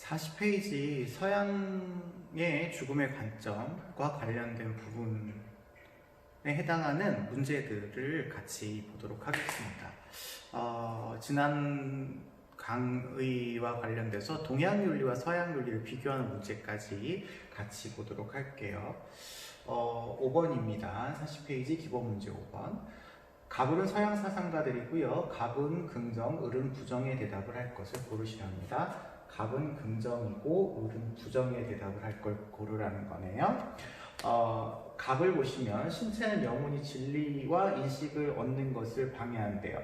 40페이지 서양의 죽음의 관점과 관련된 부분에 해당하는 문제들을 같이 보도록 하겠습니다. 지난 강의와 관련돼서 동양윤리와 서양윤리를 비교하는 문제까지 같이 보도록 할게요. 5번입니다. 40페이지 기본 문제 5번. 갑을은 서양 사상가들이고요. 갑은 긍정, 을은 부정의 대답을 할 것을 고르시랍니다. 갑은 긍정이고 을은 부정의 대답을 할 걸 고르라는 거네요. 갑을 보시면 신체는 영혼이 진리와 인식을 얻는 것을 방해한대요.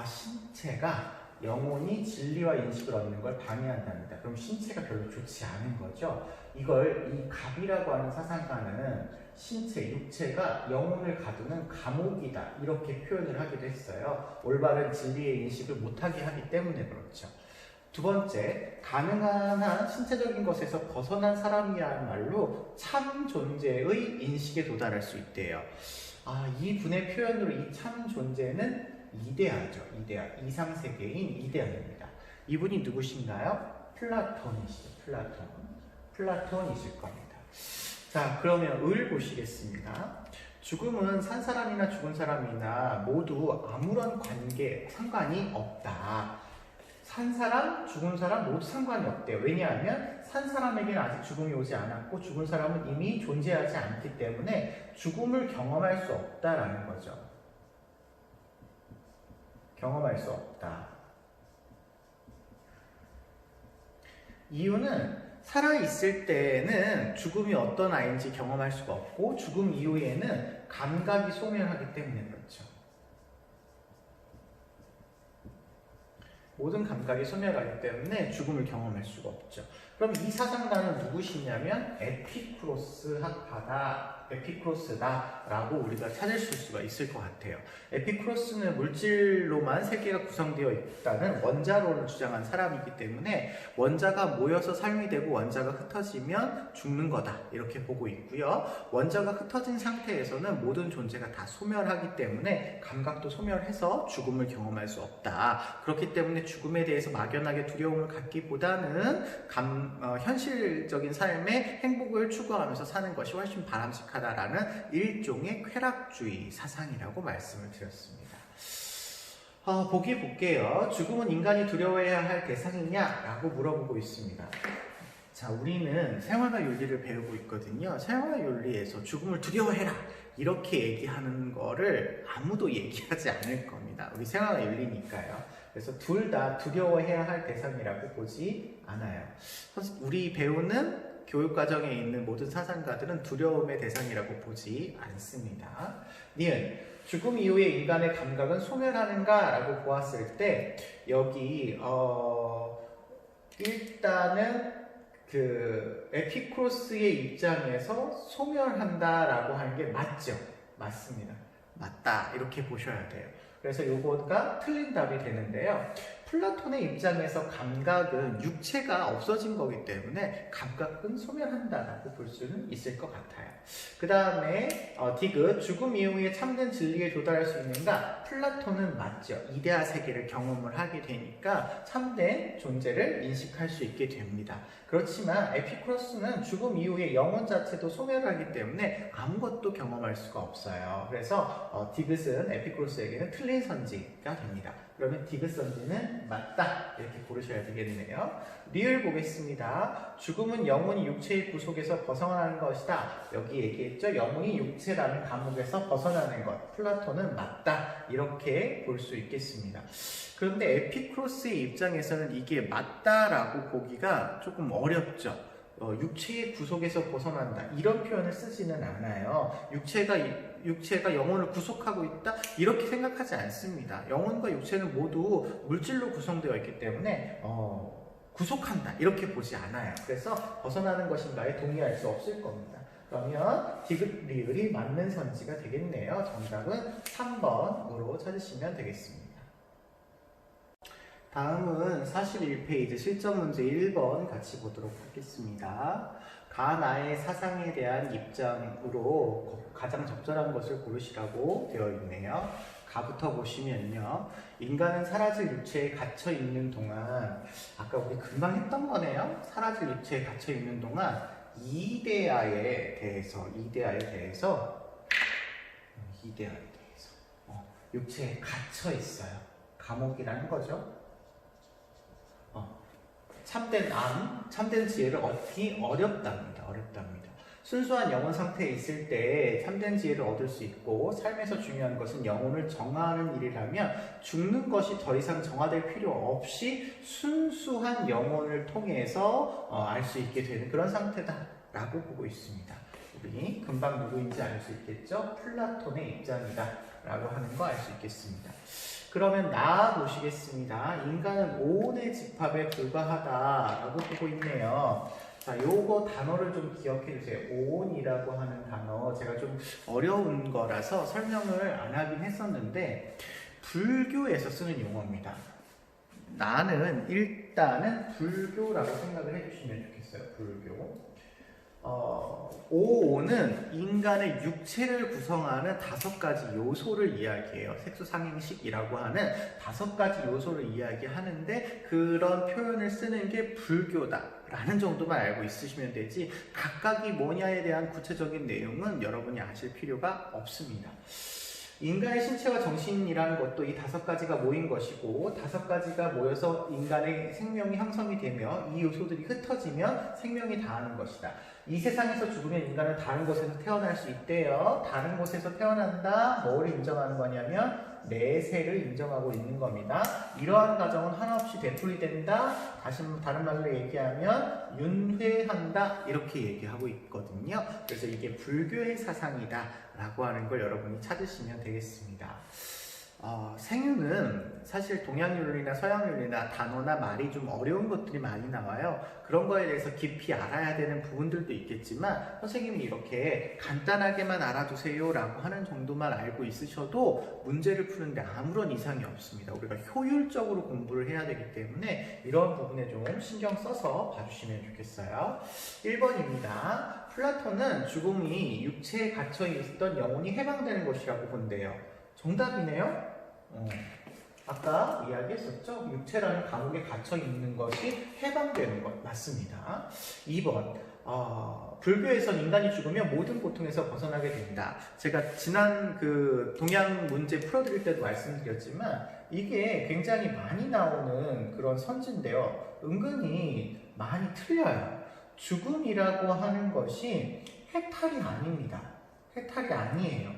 신체가 영혼이 진리와 인식을 얻는 걸 방해한답니다. 그럼 신체가 별로 좋지 않은 거죠. 이걸 이 갑이라고 하는 사상가는 신체, 육체가 영혼을 가두는 감옥이다 이렇게 표현을 하기도 했어요. 올바른 진리의 인식을 못하게 하기 때문에 그렇죠. 두 번째, 가능한 한 신체적인 것에서 벗어난 사람이야말로 참 존재의 인식에 도달할 수 있대요. 이 분의 표현으로 이 참 존재는 이데아죠. 이데아, 이상세계인 이데아입니다. 이분이 누구신가요? 플라톤이시죠. 플라톤이실 겁니다. 자, 그러면 을 보시겠습니다. 죽음은 산 사람이나 죽은 사람이나 모두 아무런 상관이 없다. 산 사람, 죽은 사람 모두 상관이 없대요. 왜냐하면 산 사람에게는 아직 죽음이 오지 않았고 죽은 사람은 이미 존재하지 않기 때문에 죽음을 경험할 수 없다라는 거죠. 경험할 수 없다. 이유는 살아있을 때는 죽음이 어떤 아이인지 경험할 수가 없고 죽음 이후에는 감각이 소멸하기 때문에 그렇죠. 모든 감각이 소멸하기 때문에 죽음을 경험할 수가 없죠. 그럼 이 사상가는 누구시냐면 에피쿠로스다라고 우리가 찾을 수가 있을 것 같아요. 에피쿠로스는 물질로만 세계가 구성되어 있다는 원자론을 주장한 사람이기 때문에 원자가 모여서 삶이 되고 원자가 흩어지면 죽는 거다 이렇게 보고 있고요. 원자가 흩어진 상태에서는 모든 존재가 다 소멸하기 때문에 감각도 소멸해서 죽음을 경험할 수 없다. 그렇기 때문에 죽음에 대해서 막연하게 두려움을 갖기보다는 현실적인 삶의 행복을 추구하면서 사는 것이 훨씬 바람직하다라는 일종의 쾌락주의 사상이라고 말씀을 드렸습니다. 보기 볼게요. 죽음은 인간이 두려워해야 할 대상이냐라고 물어보고 있습니다. 자, 우리는 생활과 윤리를 배우고 있거든요. 생활과 윤리에서 죽음을 두려워해라 이렇게 얘기하는 거를 아무도 얘기하지 않을 겁니다. 우리 생활과 윤리니까요. 그래서 둘 다 두려워해야 할 대상이라고 보지 않아요. 우리 배우는 교육과정에 있는 모든 사상가들은 두려움의 대상이라고 보지 않습니다. 니은, 죽음 이후에 인간의 감각은 소멸하는가? 라고 보았을 때 여기 일단은 에피쿠로스의 입장에서 소멸한다라고 하는 게 맞죠? 맞습니다. 맞다 이렇게 보셔야 돼요. 그래서 요거가 틀린 답이 되는데요. 플라톤의 입장에서 감각은 육체가 없어진 거기 때문에 감각은 소멸한다라고 볼 수는 있을 것 같아요. 그 다음에 디귿, 죽음 이후에 참된 진리에 도달할 수 있는가? 플라톤은 맞죠. 이데아 세계를 경험을 하게 되니까 참된 존재를 인식할 수 있게 됩니다. 그렇지만 에피쿠로스는 죽음 이후에 영혼 자체도 소멸하기 때문에 아무것도 경험할 수가 없어요. 그래서 디귿은 에피쿠로스에게는 틀린 선지가 됩니다. 그러면 디귿 선지는 맞다 이렇게 고르셔야 되겠네요. 리을 보겠습니다. 죽음은 영혼이 육체의 구속에서 벗어나는 것이다. 여기 얘기했죠. 영혼이 육체라는 감옥에서 벗어나는 것. 플라톤은 맞다 이렇게 볼 수 있겠습니다. 그런데 에피쿠로스의 입장에서는 이게 맞다라고 보기가 조금 어렵죠. 육체의 구속에서 벗어난다 이런 표현을 쓰지는 않아요. 육체가 영혼을 구속하고 있다 이렇게 생각하지 않습니다. 영혼과 육체는 모두 물질로 구성되어 있기 때문에 구속한다 이렇게 보지 않아요. 그래서 벗어나는 것인가에 동의할 수 없을 겁니다. 그러면 디귿 리을이 맞는 선지가 되겠네요. 정답은 3번으로 찾으시면 되겠습니다. 다음은 41페이지 실전 문제 1번 같이 보도록 하겠습니다. 나의 사상에 대한 입장으로 가장 적절한 것을 고르시라고 되어 있네요. 가부터 보시면요. 인간은 사라질 육체에 갇혀 있는 동안, 아까 우리 금방 했던 거네요. 사라질 육체에 갇혀 있는 동안 이데아에 대해서 육체에 갇혀 있어요. 감옥이라는 거죠. 참된 지혜를 얻기 어렵답니다. 순수한 영혼 상태에 있을 때 참된 지혜를 얻을 수 있고, 삶에서 중요한 것은 영혼을 정화하는 일이라면 죽는 것이 더 이상 정화될 필요 없이 순수한 영혼을 통해서 알 수 있게 되는 그런 상태다라고 보고 있습니다. 우리 금방 누구인지 알 수 있겠죠? 플라톤의 입장이다 라고 하는 거 알 수 있겠습니다. 그러면 나아 보시겠습니다. 인간은 오온의 집합에 불과하다라고 보고 있네요. 자, 요거 단어를 좀 기억해 주세요. 오온이라고 하는 단어, 제가 좀 어려운 거라서 설명을 안 하긴 했었는데, 불교에서 쓰는 용어입니다. 나는 일단은 불교라고 생각을 해주시면 좋겠어요. 불교. 오온은 인간의 육체를 구성하는 5가지 요소를 이야기해요. 색소상행식이라고 하는 5가지 요소를 이야기하는데, 그런 표현을 쓰는 게 불교다라는 정도만 알고 있으시면 되지, 각각이 뭐냐에 대한 구체적인 내용은 여러분이 아실 필요가 없습니다. 인간의 신체와 정신이라는 것도 이 5가지가 모인 것이고, 5가지가 모여서 인간의 생명이 형성이 되며 이 요소들이 흩어지면 생명이 다하는 것이다. 이 세상에서 죽으면 인간은 다른 곳에서 태어날 수 있대요. 다른 곳에서 태어난다. 뭐를 인정하는 거냐면 내세를 인정하고 있는 겁니다. 이러한 과정은 한없이 되풀이된다. 다른 말로 얘기하면 윤회한다. 이렇게 얘기하고 있거든요. 그래서 이게 불교의 사상이다 라고 하는 걸 여러분이 찾으시면 되겠습니다. 생유는 사실 동양윤리나 서양윤리나 단어나 말이 좀 어려운 것들이 많이 나와요. 그런 거에 대해서 깊이 알아야 되는 부분들도 있겠지만, 선생님이 이렇게 간단하게만 알아두세요 라고 하는 정도만 알고 있으셔도 문제를 푸는데 아무런 이상이 없습니다. 우리가 효율적으로 공부를 해야 되기 때문에 이런 부분에 좀 신경 써서 봐주시면 좋겠어요. 1번입니다. 플라톤은 죽음이 육체에 갇혀 있던 영혼이 해방되는 것이라고 본대요. 정답이네요. 아까 이야기했었죠? 육체라는 감옥에 갇혀 있는 것이 해방되는 것 맞습니다. 2번, 불교에선 인간이 죽으면 모든 고통에서 벗어나게 된다. 제가 지난 그 동양 문제 풀어드릴 때도 말씀드렸지만 이게 굉장히 많이 나오는 그런 선지인데요. 은근히 많이 틀려요. 죽음이라고 하는 것이 해탈이 아닙니다. 해탈이 아니에요.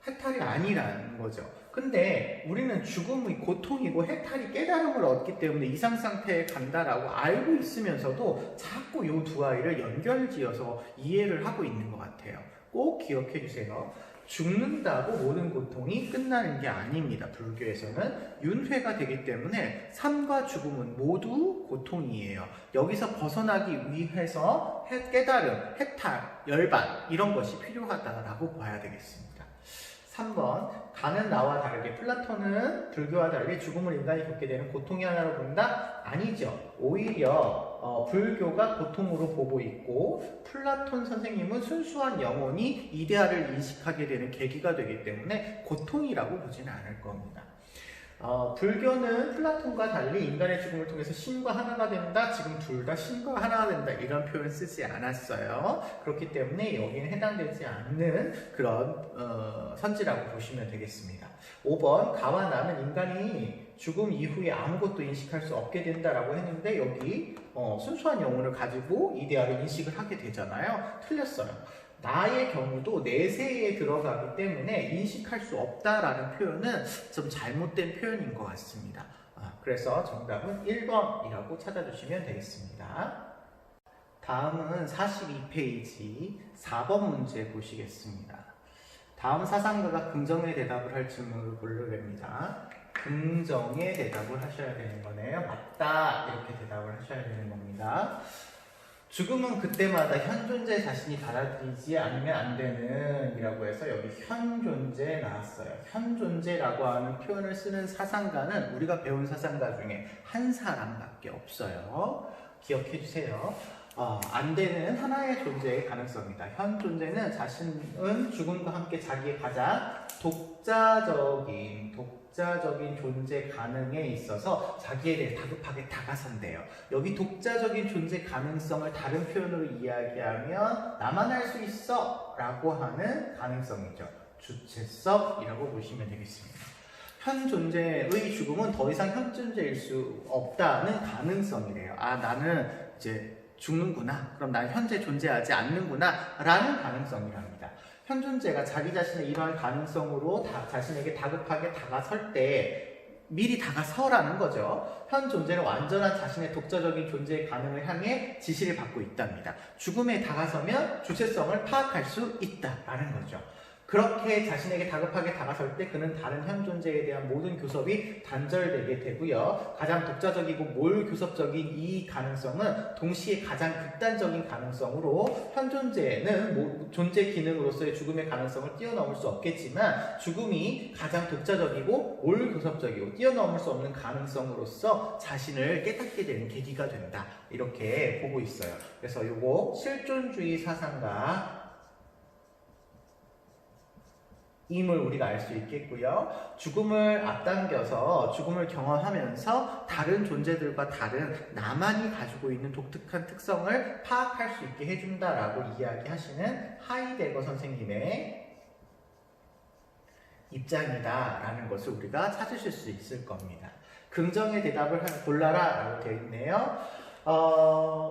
해탈이 아니라는 거죠. 근데 우리는 죽음이 고통이고 해탈이 깨달음을 얻기 때문에 이상 상태에 간다라고 알고 있으면서도 자꾸 이 두 아이를 연결지어서 이해를 하고 있는 것 같아요. 꼭 기억해 주세요. 죽는다고 모든 고통이 끝나는 게 아닙니다. 불교에서는 윤회가 되기 때문에 삶과 죽음은 모두 고통이에요. 여기서 벗어나기 위해서 깨달음, 해탈, 열반 이런 것이 필요하다라고 봐야 되겠습니다. 3번, 가는 나와 다르게 플라톤은 불교와 달리 죽음을 인간이 겪게 되는 고통의 하나로 본다? 아니죠. 오히려 불교가 고통으로 보고 있고 플라톤 선생님은 순수한 영혼이 이데아를 인식하게 되는 계기가 되기 때문에 고통이라고 보지는 않을 겁니다. 불교는 플라톤과 달리 인간의 죽음을 통해서 신과 하나가 된다. 지금 둘 다 신과 하나가 된다. 이런 표현 쓰지 않았어요. 그렇기 때문에 여기는 해당되지 않는 그런 선지라고 보시면 되겠습니다. 5번, 가와 나는 인간이 죽음 이후에 아무것도 인식할 수 없게 된다라고 했는데 여기 순수한 영혼을 가지고 이데아를 인식을 하게 되잖아요. 틀렸어요. 나의 경우도 내세에 들어가기 때문에 인식할 수 없다라는 표현은 좀 잘못된 표현인 것 같습니다. 그래서 정답은 1번이라고 찾아주시면 되겠습니다. 다음은 42페이지 4번 문제 보시겠습니다. 다음 사상가가 긍정의 대답을 할 질문을 고르랍니다. 긍정의 대답을 하셔야 되는 거네요. 맞다 이렇게 대답을 하셔야 되는 겁니다. 죽음은 그때마다 현 존재 자신이 받아들이지 않으면 안 되는 이라고 해서 여기 현 존재 나왔어요. 현 존재라고 하는 표현을 쓰는 사상가는 우리가 배운 사상가 중에 한 사람밖에 없어요. 기억해 주세요. 안 되는 하나의 존재의 가능성이다. 현 존재는 자신은 죽음과 함께 자기의 가장 독자적인 존재 가능에 있어서 자기에 대해 다급하게 다가선대요. 여기 독자적인 존재 가능성을 다른 표현으로 이야기하면 나만 알 수 있어 라고 하는 가능성이죠. 주체성이라고 보시면 되겠습니다. 현 존재의 죽음은 더 이상 현 존재일 수 없다는 가능성이래요. 나는 이제 죽는구나. 그럼 난 현재 존재하지 않는구나. 라는 가능성이랍니다. 현 존재가 자기 자신의 이러한 가능성으로 자신에게 다급하게 다가설 때 미리 다가서라는 거죠. 현 존재는 완전한 자신의 독자적인 존재의 가능을 향해 지시를 받고 있답니다. 죽음에 다가서면 주체성을 파악할 수 있다라는 거죠. 그렇게 자신에게 다급하게 다가설 때 그는 다른 현 존재에 대한 모든 교섭이 단절되게 되고요. 가장 독자적이고 몰교섭적인 이 가능성은 동시에 가장 극단적인 가능성으로 현 존재는 존재 기능으로서의 죽음의 가능성을 뛰어넘을 수 없겠지만 죽음이 가장 독자적이고 몰교섭적이고 뛰어넘을 수 없는 가능성으로서 자신을 깨닫게 되는 계기가 된다. 이렇게 보고 있어요. 그래서 요거 실존주의 사상가 임을 우리가 알 수 있겠고요. 죽음을 앞당겨서 죽음을 경험하면서 다른 존재들과 다른 나만이 가지고 있는 독특한 특성을 파악할 수 있게 해준다라고 이야기하시는 하이데거 선생님의 입장이다라는 것을 우리가 찾으실 수 있을 겁니다. 긍정의 대답을 골라라 라고 되어 있네요.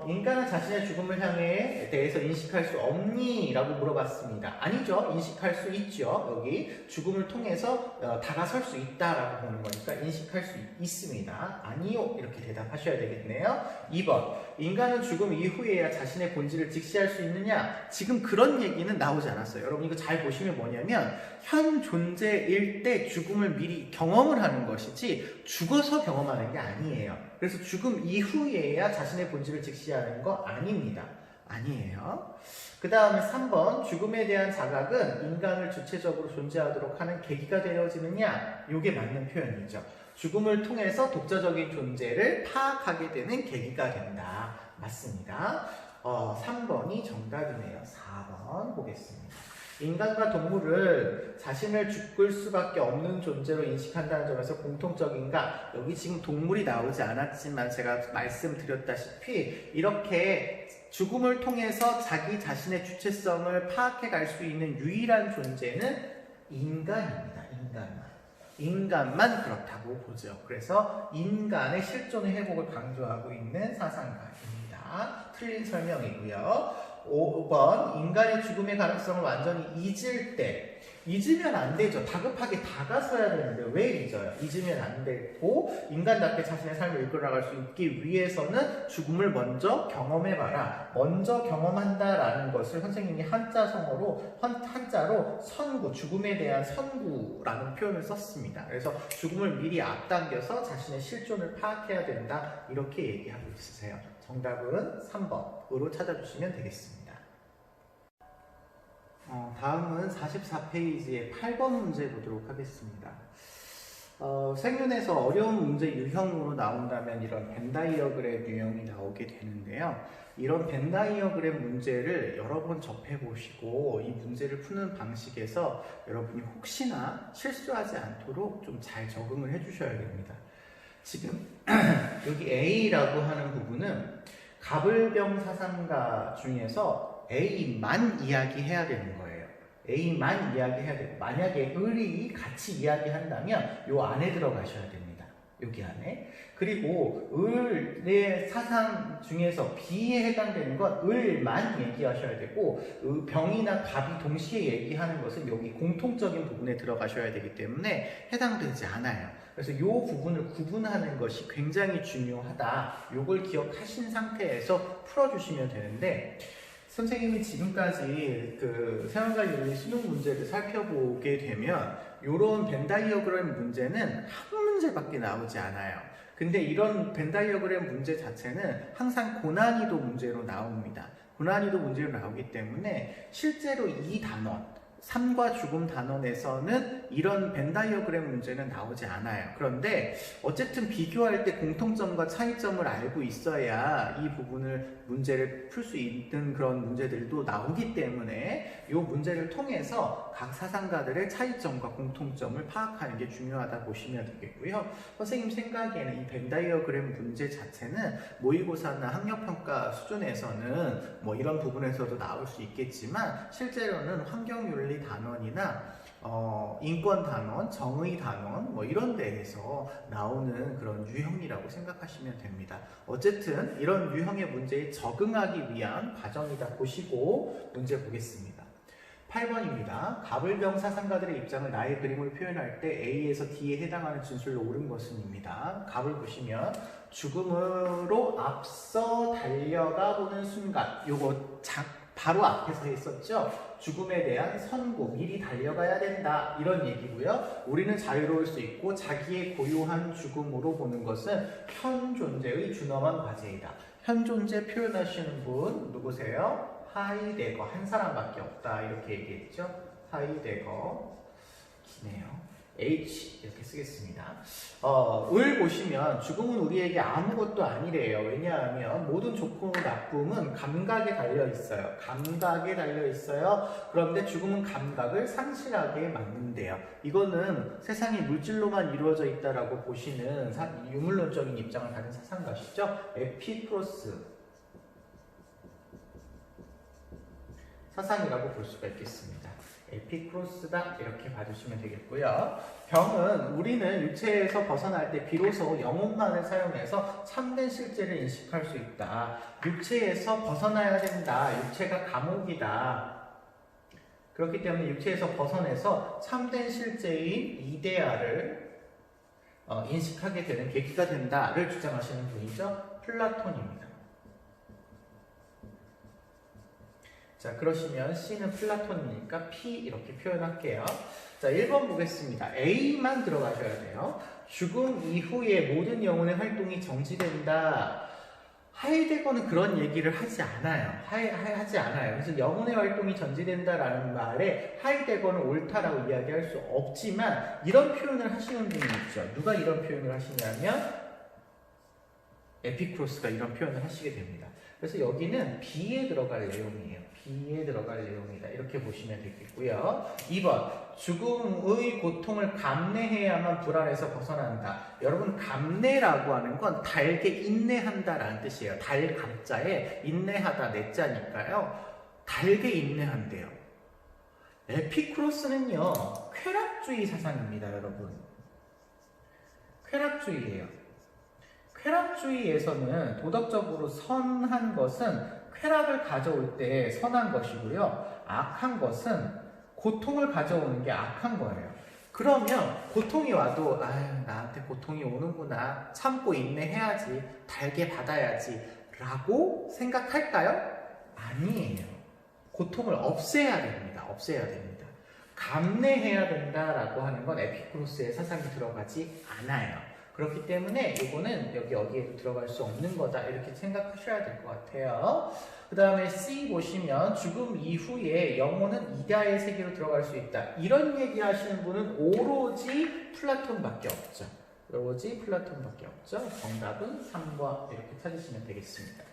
인간은 자신의 죽음을 향해 대해서 인식할 수 없니? 라고 물어봤습니다. 아니죠. 인식할 수 있죠. 여기 죽음을 통해서 다가설 수 있다라고 보는 거니까 인식할 수 있습니다. 아니요. 이렇게 대답하셔야 되겠네요. 2번. 인간은 죽음 이후에야 자신의 본질을 직시할 수 있느냐? 지금 그런 얘기는 나오지 않았어요. 여러분 이거 잘 보시면 뭐냐면 현 존재일 때 죽음을 미리 경험을 하는 것이지 죽어서 경험하는 게 아니에요. 그래서 죽음 이후에야 자신의 본질을 직시하는 거 아닙니다. 아니에요. 그 다음에 3번 죽음에 대한 자각은 인간을 주체적으로 존재하도록 하는 계기가 되어지느냐? 이게 맞는 표현이죠. 죽음을 통해서 독자적인 존재를 파악하게 되는 계기가 된다. 맞습니다. 3번이 정답이네요. 4번 보겠습니다. 인간과 동물을 자신을 죽을 수밖에 없는 존재로 인식한다는 점에서 공통적인가? 여기 지금 동물이 나오지 않았지만 제가 말씀드렸다시피 이렇게 죽음을 통해서 자기 자신의 주체성을 파악해 갈 수 있는 유일한 존재는 인간입니다. 인간만 그렇다고 보죠. 그래서 인간의 실존의 회복을 강조하고 있는 사상가입니다. 틀린 설명이고요. 5번 인간의 죽음의 가능성을 완전히 잊을 때 잊으면 안 되죠. 다급하게 다가서야 되는데 왜 잊어요? 잊으면 안 되고 인간답게 자신의 삶을 이끌어나갈 수 있기 위해서는 죽음을 먼저 경험해봐라. 먼저 경험한다라는 것을 선생님이 한자로 선구, 죽음에 대한 선구라는 표현을 썼습니다. 그래서 죽음을 미리 앞당겨서 자신의 실존을 파악해야 된다. 이렇게 얘기하고 있으세요. 정답은 3번으로 찾아주시면 되겠습니다. 다음은 44페이지의 8번 문제 보도록 하겠습니다. 생윤에서 어려운 문제 유형으로 나온다면 이런 벤 다이어그램 유형이 나오게 되는데요. 이런 벤 다이어그램 문제를 여러 번 접해보시고 이 문제를 푸는 방식에서 여러분이 혹시나 실수하지 않도록 좀 잘 적응을 해주셔야 됩니다. 지금 여기 A라고 하는 부분은 가불병 사상가 중에서 A만 이야기해야 되는 거예요. A만 이야기해야 되고 만약에 을이 같이 이야기한다면 요 안에 들어가셔야 됩니다. 여기 안에. 그리고 을의 사상 중에서 B에 해당되는 건 을만 얘기하셔야 되고 병이나 갑이 동시에 얘기하는 것은 여기 공통적인 부분에 들어가셔야 되기 때문에 해당되지 않아요. 그래서 이 부분을 구분하는 것이 굉장히 중요하다. 이걸 기억하신 상태에서 풀어주시면 되는데 선생님이 지금까지 그 생활관리 수능 문제를 살펴보게 되면 이런 벤 다이어그램 문제는 한 문제밖에 나오지 않아요. 근데 이런 벤 다이어그램 문제 자체는 항상 고난이도 문제로 나옵니다. 고난이도 문제로 나오기 때문에 실제로 이 단원 삶과 죽음 단원에서는 이런 벤 다이어그램 문제는 나오지 않아요. 그런데 어쨌든 비교할 때 공통점과 차이점을 알고 있어야 이 부분을 문제를 풀 수 있는 그런 문제들도 나오기 때문에 이 문제를 통해서 각 사상가들의 차이점과 공통점을 파악하는 게 중요하다 보시면 되겠고요. 선생님 생각에는 이 벤 다이어그램 문제 자체는 모의고사나 학력평가 수준에서는 뭐 이런 부분에서도 나올 수 있겠지만 실제로는 환경윤리 단원이나 인권 단원, 정의 단원 뭐 이런 데에서 나오는 그런 유형이라고 생각하시면 됩니다. 어쨌든 이런 유형의 문제에 적응하기 위한 과정이다 보시고 문제 보겠습니다. 8번입니다. 가불병 사상가들의 입장을 나의 그림을 표현할 때 A에서 D에 해당하는 진술로 옳은 것은입니다. 갑을 보시면 죽음으로 앞서 달려가 보는 순간, 요거 바로 앞에서 했었죠. 죽음에 대한 선고, 미리 달려가야 된다 이런 얘기고요. 우리는 자유로울 수 있고 자기의 고유한 죽음으로 보는 것은 현 존재의 준엄한 과제이다. 현 존재 표현하시는 분 누구세요? 하이데거. 한 사람밖에 없다 이렇게 얘기했죠. 하이데거. 기네요. H 이렇게 쓰겠습니다. 을 보시면 죽음은 우리에게 아무것도 아니래요. 왜냐하면 모든 좋고 나쁨은 감각에 달려 있어요. 감각에 달려 있어요. 그런데 죽음은 감각을 상실하게 만든대요. 이거는 세상이 물질로만 이루어져 있다라고 보시는 유물론적인 입장을 가진 사상가시죠. 에피쿠로스 사상이라고 볼 수가 있겠습니다. 에피쿠로스다 이렇게 봐주시면 되겠고요. 병은 우리는 육체에서 벗어날 때 비로소 영혼만을 사용해서 참된 실제를 인식할 수 있다. 육체에서 벗어나야 된다. 육체가 감옥이다. 그렇기 때문에 육체에서 벗어나서 참된 실제인 이데아를 인식하게 되는 계기가 된다를 주장하시는 분이죠. 플라톤입니다. 자, 그러시면 C는 플라톤이니까 P 이렇게 표현할게요. 자, 1번 보겠습니다. A만 들어가셔야 돼요. 죽음 이후에 모든 영혼의 활동이 정지된다. 하이데거는 그런 얘기를 하지 않아요. 하지 않아요. 그래서 영혼의 활동이 정지된다라는 말에 하이데거는 옳다라고 이야기할 수 없지만 이런 표현을 하시는 분이 있죠. 누가 이런 표현을 하시냐면 에피쿠로스가 이런 표현을 하시게 됩니다. 그래서 여기는 B에 들어갈 내용이에요. B에 들어갈 내용이다. 이렇게 보시면 되겠고요. 2번. 죽음의 고통을 감내해야만 불안에서 벗어난다. 여러분, 감내라고 하는 건 달게 인내한다라는 뜻이에요. 달 감자에 인내하다 내자니까요. 달게 인내한대요. 에피쿠로스는요. 쾌락주의 사상입니다, 여러분. 쾌락주의예요. 쾌락주의에서는 도덕적으로 선한 것은 쾌락을 가져올 때 선한 것이고요. 악한 것은 고통을 가져오는 게 악한 거예요. 그러면 고통이 와도 나한테 고통이 오는구나. 참고 인내해야지. 달게 받아야지. 라고 생각할까요? 아니에요. 고통을 없애야 됩니다. 없애야 됩니다. 감내해야 된다라고 하는 건 에피쿠로스의 사상이 들어가지 않아요. 그렇기 때문에 이거는 여기 어디에도 들어갈 수 없는 거다 이렇게 생각하셔야 될 것 같아요. 그 다음에 C 보시면 죽음 이후에 영혼은 이데아의 세계로 들어갈 수 있다. 이런 얘기 하시는 분은 오로지 플라톤밖에 없죠. 오로지 플라톤밖에 없죠. 정답은 3번 이렇게 찾으시면 되겠습니다.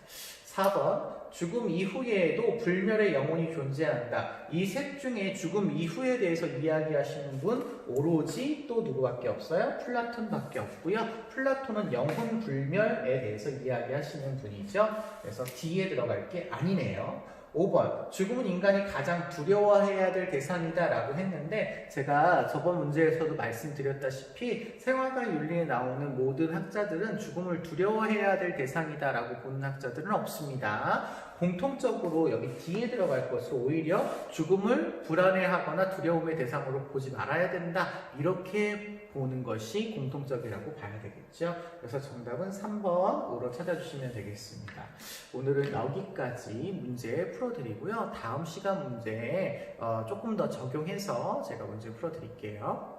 4번 죽음 이후에도 불멸의 영혼이 존재한다. 이 셋 중에 죽음 이후에 대해서 이야기하시는 분 오로지 또 누구밖에 없어요? 플라톤밖에 없고요. 플라톤은 영혼 불멸에 대해서 이야기하시는 분이죠. 그래서 D에 들어갈 게 아니네요. 5번 죽음은 인간이 가장 두려워해야 될 대상이다 라고 했는데 제가 저번 문제에서도 말씀드렸다시피 생활과 윤리에 나오는 모든 학자들은 죽음을 두려워해야 될 대상이다 라고 보는 학자들은 없습니다. 공통적으로 여기 D에 들어갈 것은 오히려 죽음을 불안해하거나 두려움의 대상으로 보지 말아야 된다 이렇게 보는 것이 공통적이라고 봐야 되겠죠. 그래서 정답은 3번으로 찾아주시면 되겠습니다. 오늘은 여기까지 문제 풀어드리고요. 다음 시간 문제에 조금 더 적용해서 제가 문제 풀어드릴게요.